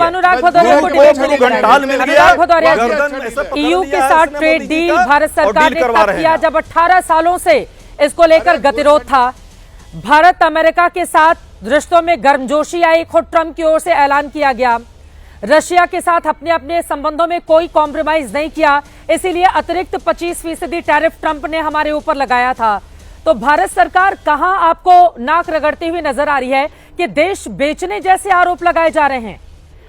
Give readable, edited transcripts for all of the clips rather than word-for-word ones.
अनुराग भदौरिया को डिबेट के लिए अनुराग भदौरिया, ईयू के साथ ट्रेड डील भारत सरकार ने तब किया जब 18 सालों से इसको लेकर गतिरोध था। भारत अमेरिका के साथ रिश्तों में गर्मजोशी आई, खुद ट्रंप की ओर से ऐलान किया गया। रशिया के साथ अपने अपने संबंधों में कोई कॉम्प्रोमाइज नहीं किया, इसीलिए अतिरिक्त 25% टैरिफ ट्रंप ने हमारे ऊपर लगाया था। तो भारत सरकार कहां आपको नाक रगड़ती हुई नजर आ रही है कि देश बेचने जैसे आरोप लगाए जा रहे हैं?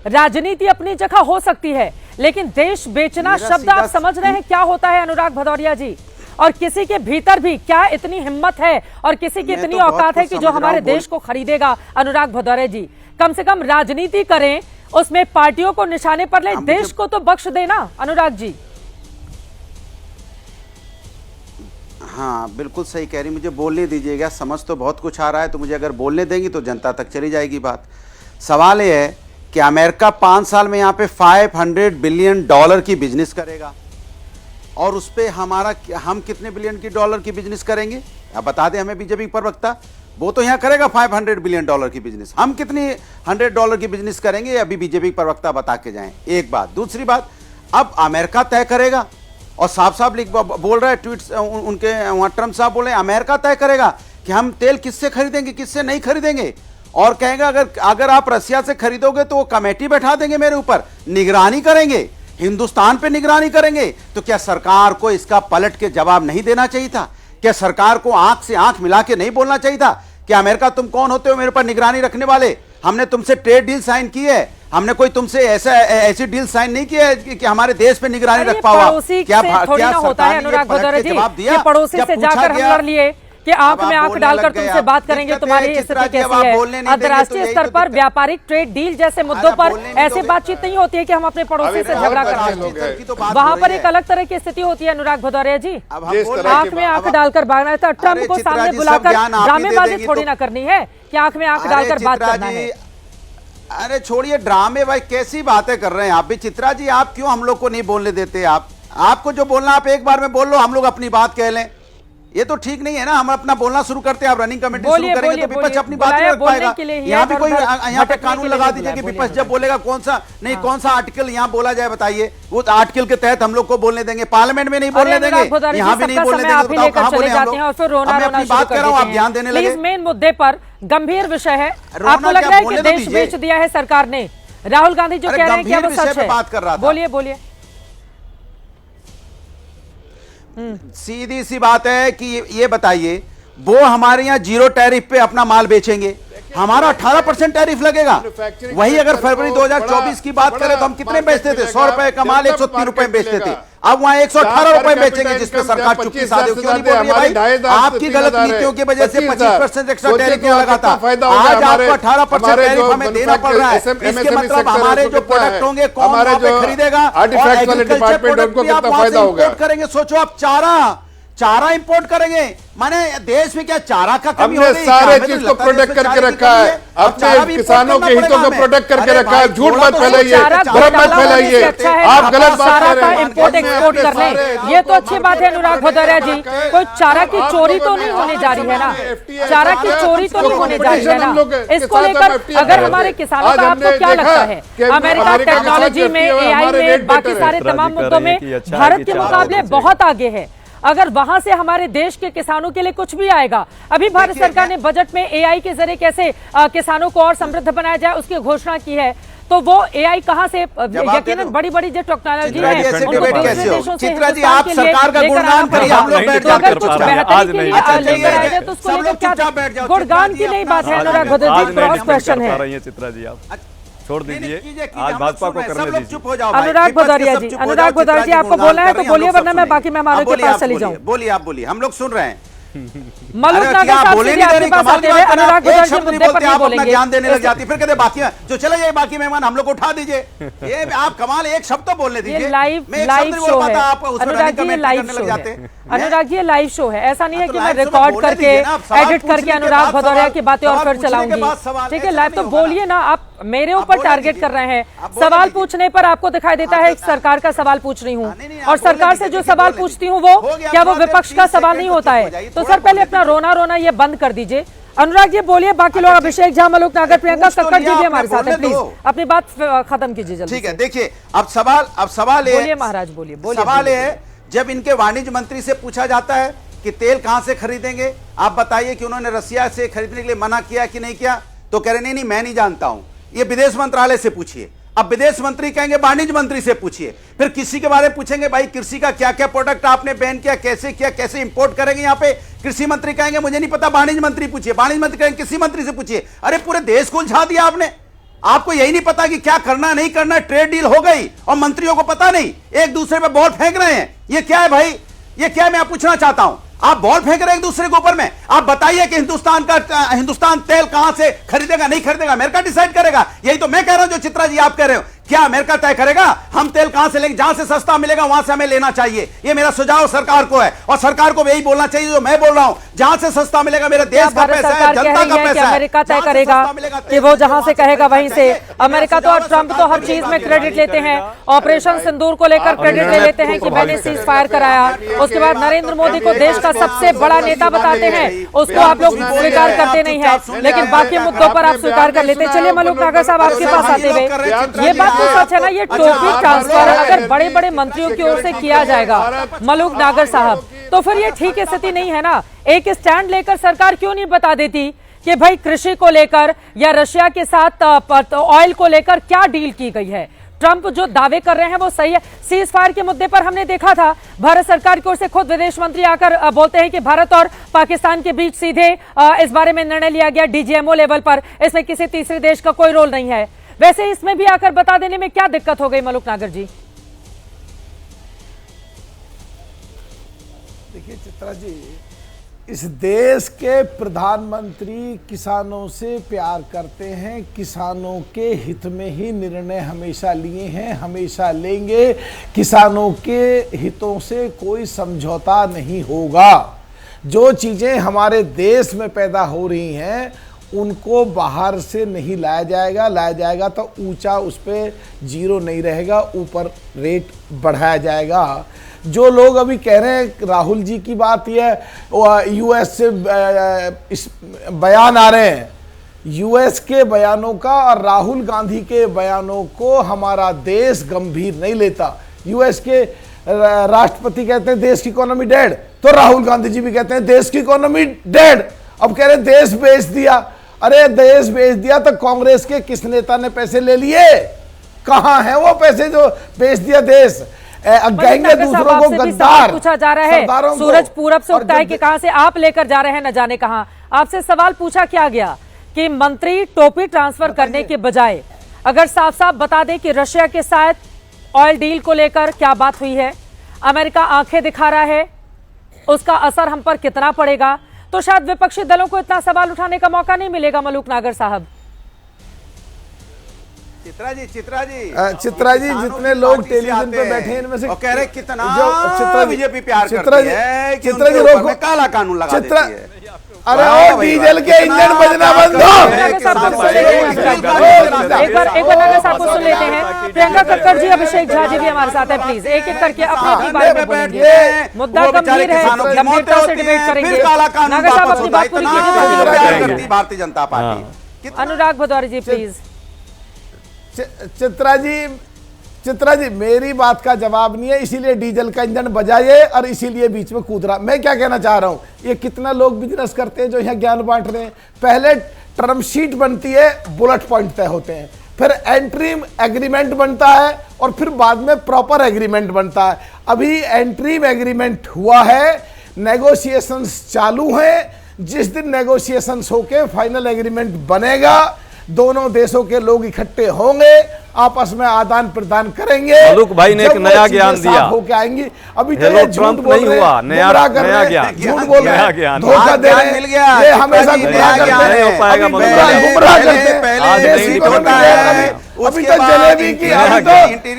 राजनीति अपनी जगह हो सकती है, लेकिन देश बेचना शब्द आप समझ रहे हैं क्या होता है अनुराग भदौरिया जी? और किसी के भीतर भी क्या इतनी हिम्मत है और किसी की इतनी औकात है कि जो हमारे देश को खरीदेगा? अनुराग भदौरिया जी, कम से कम राजनीति करें, उसमें पार्टियों को निशाने पर ले, देश को तो बख्श देना। अनुराग जी। हाँ बिल्कुल सही कह रही, मुझे बोलने दीजिएगा, समझ तो बहुत कुछ आ रहा है, तो मुझे अगर बोलने देंगी तो जनता तक चली जाएगी बात। सवाल यह है कि अमेरिका 5 साल में यहाँ पे $500 बिलियन की बिजनेस करेगा और उस पर हम कितने बिलियन की डॉलर की बिजनेस करेंगे? अब बता दें हमें बीजेपी प्रवक्ता। वो तो यहाँ करेगा $500 बिलियन की बिजनेस, हम कितनी $100 की बिजनेस करेंगे अभी बीजेपी प्रवक्ता बता के जाएं। एक बात। दूसरी बात, अब अमेरिका तय करेगा और साफ साफ बोल रहा है, ट्वीट उनके वहाँ ट्रम्प साहब बोल रहे हैं अमेरिका तय करेगा कि हम तेल किससे खरीदेंगे किससे नहीं खरीदेंगे, और कहेगा अगर आप रसिया से खरीदोगे तो वो कमेटी बैठा देंगे मेरे ऊपर, निगरानी करेंगे, हिंदुस्तान पे निगरानी करेंगे। तो क्या सरकार को इसका पलट के जवाब नहीं देना चाहिए था? क्या सरकार को आंख से आंख मिला के नहीं बोलना चाहिए था कि अमेरिका तुम कौन होते हो मेरे पर निगरानी रखने वाले? हमने तुमसे ट्रेड डील साइन की है, हमने कोई तुमसे ऐसी डील साइन नहीं की है कि हमारे देश पे निगरानी रख पाओ। क्या होता है अनुराग भदौरिया जी, पड़ोसी से जाकर हम लड़ लिए कि आंख में आंख डालकर तुमसे बात करेंगे, तुम्हारी स्थिति कैसी है? अंतर्राष्ट्रीय स्तर पर व्यापारिक ट्रेड डील जैसे मुद्दों पर ऐसे बातचीत नहीं होती है कि हम अपने पड़ोसी से झगड़ा करते हैं। वहां पर एक अलग तरह की स्थिति होती है अनुराग भदौरिया जी। आंख में आंख डालकर भागना था, ट्रंप को सामने बुलाकर ड्रामेबाजी थोड़ी ना करनी है कि आंख में आंख डालकर बात करना है। अरे छोड़िए ड्रामे भाई, कैसी बातें कर रहे हैं आप भी। चित्रा जी आप क्यों हम लोग को नहीं बोलने देते? आपको जो बोलना आप एक बार में बोल लो, हम लोग अपनी बात कह लें। ये तो ठीक नहीं है ना, हम अपना बोलना शुरू करते हैं, आप रनिंग कमेटी शुरू करेंगे तो विपक्ष अपनी बात नहीं रख पाएगा। यहाँ भी कोई यहाँ पे कानून लगा दीजिए कि विपक्ष जब बोलेगा कौन सा आर्टिकल यहाँ बोला जाए, बताइए वो आर्टिकल के तहत हम लोग को बोलने देंगे, पार्लियामेंट में नहीं बोलने देंगे, यहाँ भी नहीं बोलने देंगे। बताओ कहाँ बोले हम लोग? मैं अपनी बात कर रहा हूँ, आप ध्यान देने लगे। मेन मुद्दे पर गंभीर विषय है, आपको लग रहा है कि देश बेच दिया है सरकार ने? राहुल गांधी जो कह रहे हैं क्या वो सच है? बात कर रहा था, बोलिए बोलिए। सीधी सी बात है कि ये बताइए, वो हमारे यहाँ 0 टैरिफ पे अपना माल बेचेंगे, हमारा 18% टैरिफ लगेगा। वही अगर फरवरी 2024 की बात करें तो हम कितने बेचते थे? 100 रुपए का माल 103 रुपए बेचते थे, अब वहां 118 रुपए बेचेंगे, जिसपे सरकार चुप्पी साधे। क्यों नहीं बोल रही है भाई? आपकी गलत नीतियों की वजह से 25% एक्स्ट्रा टैरिफ लगा था, आज आपको 18% टैरिफ हमें देना पड़ रहा है। इसके मतलब हमारे जो प्रोडक्ट होंगे कौन वहां पे खरीदेगा? और एग्रीकल्चर प्रोडक्ट भी आप वहां से इंपोर्ट करेंगे। सोचो आप चारा इंपोर्ट करेंगे, माने देश में क्या चारा का कमी हो गई? सारे चीज को प्रोटेक्ट करके रखा है, अपने किसानों के हितों को प्रोटेक्ट करके रखा है। झूठ मत फैलाइए, भ्रम मत फैलाइए, आप गलत बात कर रहे हैं। इंपोर्ट एक्सपोर्ट कर लें, ये तो अच्छी बात है अनुराग भदौरिया जी। कोई चारा की चोरी तो नहीं होने जा रही है ना? चारा की चोरी तो नहीं होने जा रही है ना? इसको लेकर अगर हमारे किसानों का आपको क्या लगता है? अमेरिका टेक्नोलॉजी में, AI में, बाकी सारे तमाम मुद्दों में भारत के मुकाबले बहुत आगे है। अगर वहां से हमारे देश के किसानों के लिए कुछ भी आएगा, अभी भारत सरकार ने बजट में AI के जरिए कैसे किसानों को और समृद्ध बनाया जाए उसकी घोषणा की है, तो वो AI कहां से? यकीनन बड़ी बड़ी जो टेक्नोलॉजी है उनको दूसरे देशों से हिंदुस्तान के लिए लेकर आना पड़ेगा। तो अगर कुछ बेहतरी के लिए लेकर आए जाए तो उसको लेकर क्या गुणगान की नई बात है? अनुराग भदौरिया जी, क्रॉस क्वेश्चन है। चित्रा जी आप छोड़ दीजिए, आज भाजपा को करने दीजिए। अनुराग भदौरिया जी, अनुराग भदौरिया जी आपको बोलना है तो बोलिए, वरना मैं बाकी मेहमानों के पास चली जाऊं। बोलिए, आप बोलिए, हम लोग सुन रहे हैं। मलूक नागर साहब से भी आपके पास आते हुए अनुराग भदौरिया जी मुद्दे पर नहीं बोलेंगे, ज्ञान देने लग जाती, फिर कहते बाकी जो चले जाए बाकी मेहमान हम लोग को उठा दीजिए। ये आप कमाल, एक शब्द तो बोलने दीजिए। लाइव शो है अनुराग जी, लाइव शो है अनुराग जी, लाइव शो है। ऐसा नहीं है कि मैं रिकॉर्ड करके एडिट करके अनुराग भदौरिया की बातें और फिर चलाऊंगी। ठीक है, लाइव तो बोलिए ना, आप मेरे ऊपर टारगेट कर रहे हैं। सवाल पूछने पर आपको दिखाई देता है सरकार का सवाल पूछ रही हूँ, और सरकार से जो सवाल पूछती हूँ वो क्या वो विपक्ष का सवाल नहीं होता है? तो सर पहले अपना रोना ये बंद कर दीजिए। अनुराग जी बोलिए, बाकी लोग अभिषेक झा, मलूक नागर, प्रियंका कक्कड़ जी भी हमारे साथ हैं, प्लीज अपनी बात खत्म कीजिए जल्दी। ठीक है, देखिए अब सवाल बोलिए महाराज, बोलिए। सवाल ये है, जब इनके वाणिज्य मंत्री से पूछा जाता है कि तेल कहां से खरीदेंगे, आप बताइए कि उन्होंने रसिया से खरीदने के लिए मना किया कि नहीं किया, तो कह रहे नहीं मैं नहीं जानता हूं, ये विदेश मंत्रालय से पूछिए। अब विदेश मंत्री कहेंगे वाणिज्य मंत्री से पूछिए, फिर किसी के बारे में पूछेंगे भाई कृषि का क्या क्या प्रोडक्ट आपने बैन किया, कैसे इंपोर्ट करेंगे, यहाँ पे कृषि मंत्री कहेंगे मुझे नहीं पता, वाणिज्य मंत्री पूछिए, वाणिज्य मंत्री कहेंगे कृषि मंत्री से पूछिए। अरे पूरे देश को उलझा दिया आपने, आपको यही नहीं पता कि क्या करना नहीं करना, ट्रेड डील हो गई और मंत्रियों को पता नहीं, एक दूसरे पे बॉल फेंक रहे हैं। ये क्या है भाई, ये क्या है, मैं पूछना चाहता हूं। आप बॉल फेंक रहे हैं एक दूसरे के ऊपर में। आप बताइए कि हिंदुस्तान तेल कहां से खरीदेगा नहीं खरीदेगा, अमेरिका डिसाइड करेगा। यही तो मैं कह रहा हूं, जो चित्रा जी आप कह रहे हो, क्या अमेरिका तय करेगा हम तेल कहां से लेंगे, जहां से सस्ता मिलेगा वहां से हमें लेना चाहिए। ये मेरा सुझाव सरकार को है, और सरकार को यही बोलना चाहिए जो मैं बोल रहा हूं, जहां से सस्ता मिलेगा, मेरे देश का पैसा है, जनता का पैसा है, अमेरिका तय करेगा कि वो जहां से कहेगा वहीं से। अमेरिका तो, और ट्रंप तो हर चीज में क्रेडिट लेते हैं, ऑपरेशन सिंदूर को लेकर क्रेडिट ले लेते हैं कि मैंने सीज फायर कराया, उसके बाद नरेंद्र मोदी को देश का सबसे बड़ा नेता बताते हैं, उसको आप लोग स्वीकार करते नहीं है, लेकिन बाकी मुद्दों पर आप स्वीकार कर लेते। चलिए मलूक नागर साहब आपके पास आते हुए, ये बात तो सच है ना, ये टोपी ट्रांसफर अगर बड़े बड़े मंत्रियों की ओर से किया जाएगा मलूक नागर साहब, तो फिर ये ठीक स्थिति नहीं है ना। एक स्टैंड लेकर सरकार क्यों नहीं बता देती कि भाई कृषि को लेकर या रशिया के साथ ऑयल को लेकर क्या डील की गई है। ट्रंप जो दावे कर रहे हैं वो सही है। सीज फायर के मुद्दे पर हमने देखा था भारत सरकार की ओर से खुद विदेश मंत्री आकर बोलते हैं कि भारत और पाकिस्तान के बीच सीधे इस बारे में निर्णय लिया गया डीजीएमओ लेवल पर, इसमें किसी तीसरे देश का कोई रोल नहीं है। वैसे इसमें भी आकर बता देने में क्या दिक्कत हो गई मलूक नागर जी? देखिए चित्रा जी, इस देश के प्रधानमंत्री किसानों से प्यार करते हैं, किसानों के हित में ही निर्णय हमेशा लिए हैं, हमेशा लेंगे। किसानों के हितों से कोई समझौता नहीं होगा। जो चीज़ें हमारे देश में पैदा हो रही हैं उनको बाहर से नहीं लाया जाएगा तो ऊंचा उस पर जीरो नहीं रहेगा, ऊपर रेट बढ़ाया जाएगा। जो लोग अभी कह रहे हैं, राहुल जी की बात यह यूएस से इस बयान आ रहे हैं, यूएस के बयानों का और राहुल गांधी के बयानों को हमारा देश गंभीर नहीं लेता। यूएस के राष्ट्रपति कहते हैं देश की इकोनॉमी डेड, तो राहुल गांधी जी भी कहते हैं देश की इकोनॉमी डेड। अब कह रहे हैं देश बेच दिया। अरे देश बेच दिया तो कांग्रेस के किस नेता ने पैसे ले लिए? कहां है वो पैसे जो बेच दिया देश? कहेंगे दूसरों को गद्दार। पूछा जा रहा है, सूरज पूरब से उगता है कि कहां से आप लेकर जा रहे हैं न जाने कहां। आपसे सवाल पूछा क्या गया कि मंत्री टोपी ट्रांसफर करने के बजाय अगर साफ साफ बता दे कि रशिया के साथ ऑयल डील को लेकर क्या बात हुई है, अमेरिका आंखें दिखा रहा है, उसका असर हम पर कितना पड़ेगा, तो शायद विपक्षी दलों को इतना सवाल उठाने का मौका नहीं मिलेगा। मलूक नागर साहब, चित्रा जी जितने लोग टेलीविजन पे बैठे हैं इनमें से कह रहे कितना चित्रा बीजेपी प्यार चित्रा करती है कि चित्रा जी उनके ऊपर रोको, में काला कानून लगा देती है। अरे वो डीजल के इंजन बजना बंद हो। एक बार नागर साहब को सुन लेते हैं। प्रियंका कक्कड़ जी, अभिषेक झा जी भी हमारे साथ है, प्लीज एक एक करके अपने बारे में बोलेंगे। मुद्दा गंभीर है, गंभीरता से डिबेट करेंगे। नागर साहब अपनी बात पूरी कीजिए। भारतीय जनता पार्टी। अनुराग भदौरी जी प्लीज। चित्रा जी मेरी बात का जवाब नहीं है, इसीलिए डीजल का इंजन बजाइए और इसीलिए बीच में कूद रहा। मैं क्या कहना चाह रहा हूं, ये कितना लोग बिजनेस करते हैं जो यहाँ ज्ञान बांट रहे हैं। पहले टर्म शीट बनती है, बुलेट पॉइंट तय होते हैं, फिर एंट्रीम एग्रीमेंट बनता है और फिर बाद में प्रॉपर एग्रीमेंट बनता है। अभी एंट्रीम एग्रीमेंट हुआ है, नेगोशिएशंस चालू हैं। जिस दिन नेगोशिएशंस होके फाइनल एग्रीमेंट बनेगा, दोनों देशों के लोग इकट्ठे होंगे, आपस में आदान प्रदान करेंगे। मलूक भाई ने एक नया ज्ञान दिया, होके आएंगी। अभी हेलो ट्रंप नहीं हुआ, नया ज्ञान, झूठ बोल रहे हैं, धोखा दे रहे हैं, ये हमेशा गुमराह करते हैं, गुमराह करते हैं। अभी तो जलेबी की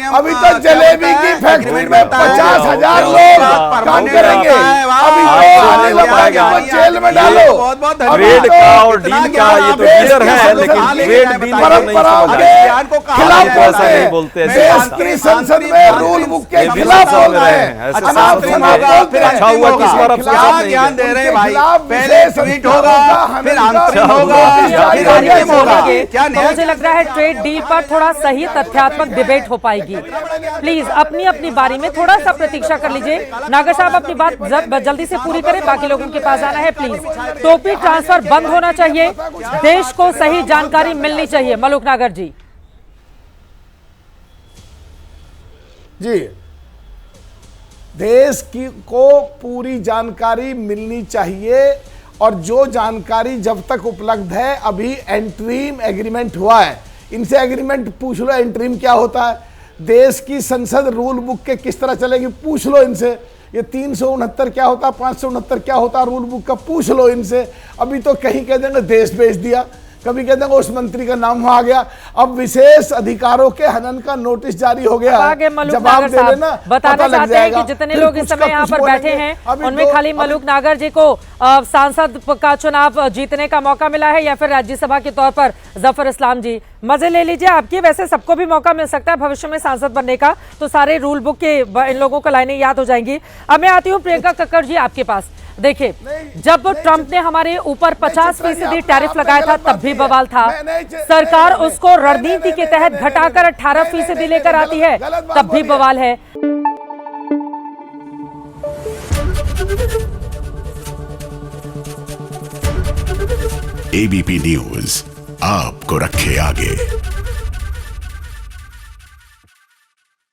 अभी तो जलेबी की फैक्ट्री में 50,000 लोग काम करेंगे। अभी तो अनिल अंबानी को जेल में डालो। ट्रेड का और डील का ये तो क्लियर है, लेकिन ट्रेड डील परंपराओं के खिलाफ बोलते हैं, देश की संसद में रूल बुक के खिलाफ बोल रहे हैं। अच्छा हुआ कि इस बार आप संसद में ध्यान दे रहे हैं भाई, पहले ट्वीट होगा, फिर अंतरिम होगा, फिर अंतिम होगा। मुझे लग रहा है ट्रेड डील पर थोड़ा सही तथ्यात्मक डिबेट हो पाएगी। प्लीज अपनी अपनी बारी में थोड़ा सा प्रतीक्षा कर लीजिए। नागर साहब अपनी बात जल्दी से पूरी करें, बाकी लोगों के पास आना है। प्लीज टोपी ट्रांसफर बंद होना चाहिए, देश को सही जानकारी मिलनी चाहिए। मलूक नागर जी। जी, देश की को पूरी जानकारी मिलनी चाहिए, और जो जानकारी जब तक उपलब्ध है, अभी एंट्रीम एग्रीमेंट हुआ है, इनसे एग्रीमेंट पूछ लो एंट्रीम क्या होता है, देश की संसद रूल बुक के किस तरह चलेगी पूछ लो इनसे, ये 369 क्या होता है, 569 क्या होता है रूल बुक का, पूछ लो इनसे। अभी तो कहीं कह देंगे देश भेज दिया, कभी कहते हैं उस मंत्री का नाम आ गया। अब विशेष अधिकारों के हनन का नोटिस जारी हो गया है, जवाब दे लेना, बताना चाहते हैं कि जितने लोग इस समय यहाँ पर बैठे हैं उनमें खाली मलूक नागर जी को सांसद का चुनाव जीतने का मौका मिला है या फिर राज्यसभा के तौर पर जफर इस्लाम जी। मजे ले लीजिए आपकी, वैसे सबको भी मौका मिल सकता है भविष्य में सांसद बनने का, तो सारे रूल बुक के इन लोगों को लाइनें याद हो जाएंगी। अब मैं आती हूँ प्रियंका कक्कड़ जी आपके पास। देखिए, जब ट्रंप ने हमारे ऊपर 50% टैरिफ लगाया था तब भी बवाल था, सरकार उसको रणनीति के तहत घटाकर 18% लेकर आती है तब भी बवाल है। एबीपी न्यूज आपको रखे आगे।